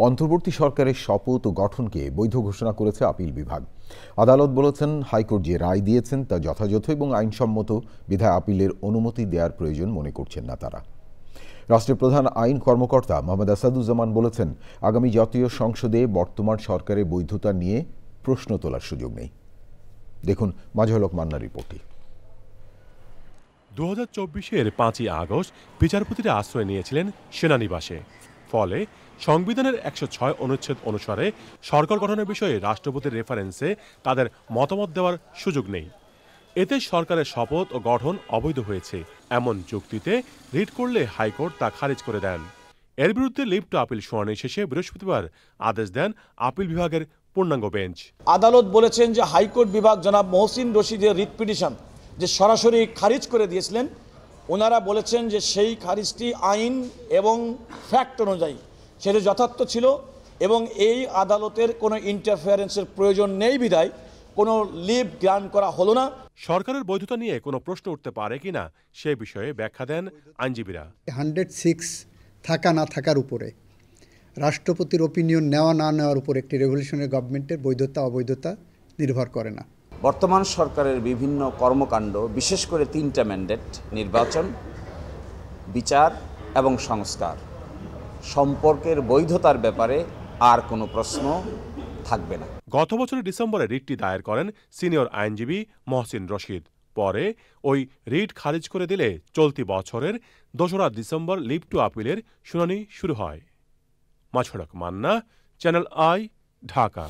অন্তর্বর্তী সরকারের শপথ ও গঠনকে বৈধ ঘোষণা করেছে আপিল বিভাগ। আদালত বলেছেন, হাইকোর্ট যে রায় দিয়েছেন তা যথাযথ এবং আইনসম্মত, বিধায় আপিলের অনুমতি দেওয়ার প্রয়োজন মনে করছেন না তারা। রাষ্ট্রের প্রধান আইন কর্মকর্তা মোহাম্মদ আসাদুজ্জামান বলেছেন, আগামী জাতীয় সংসদে বর্তমান সরকারের বৈধতা নিয়ে প্রশ্ন তোলার সুযোগ নেই। দেখুন মাজহারুল হক মান্নার রিপোর্টটি। 2024-এর 5ই আগস্ট বিচারপতিরা আশ্রয় নিয়েছিলেন সেনানিবাসে। ফলে সংবিধানের 106 অনুচ্ছেদ অনুসারে সরকার গঠনের বিষয়ে রাষ্ট্রপতির রেফারেন্সে তাদের মতামত দেওয়ার সুযোগ নেই। এতে সরকারের শপথ ও গঠন অবৈধ হয়েছে এমন যুক্তিতে রিট করলে হাইকোর্ট তা খারিজ করে দেন। এর বিরুদ্ধে লিভ টু আপিল শুনানি শেষে বৃহস্পতিবার আদেশ দেন আপিল বিভাগের পূর্ণাঙ্গ বেঞ্চ। আদালত বলেছেন যে হাইকোর্ট বিভাগ জনাব মহসিন রশিদের রিট পিটিশন যে সরাসরি খারিজ করে দিয়েছিলেন, ওনারা বলেছেন যে সেই খারিজটি আইন এবং ফ্যাক্ট অনুযায়ী সেটা যথার্থ ছিল এবং এই আদালতের কোনো ইন্টারফারেন্সের প্রয়োজন নেই বিধায় কোনো লিভ গ্রান্ট করা হলো না। সরকারের বৈধতা নিয়ে কোনো প্রশ্ন উঠতে পারে কিনা সে বিষয়ে ব্যাখ্যা দেন আইনজীবীরা। 106 থাকা না থাকার উপরে, রাষ্ট্রপতির ওপিনিয়ন নেওয়া না নেওয়ার উপর একটি রেভলিউশনারি গভর্নমেন্টের বৈধতা অবৈধতা নির্ভর করে না। বর্তমান সরকারের বিভিন্ন কর্মকাণ্ড, বিশেষ করে 3টা ম্যান্ডেট, নির্বাচন, বিচার এবং সংস্কার সম্পর্কের বৈধতার ব্যাপারে আর কোনো প্রশ্ন থাকবে না। গত বছরের ডিসেম্বরে রিটটি দায়ের করেন সিনিয়র আইনজীবী মহসিন রশিদ। পরে ওই রিট খারিজ করে দিলে চলতি বছরের 2রা ডিসেম্বর লিভ টু আপিলের শুনানি শুরু হয়। মাজহারুল হক মান্না, চ্যানেল আই, ঢাকা।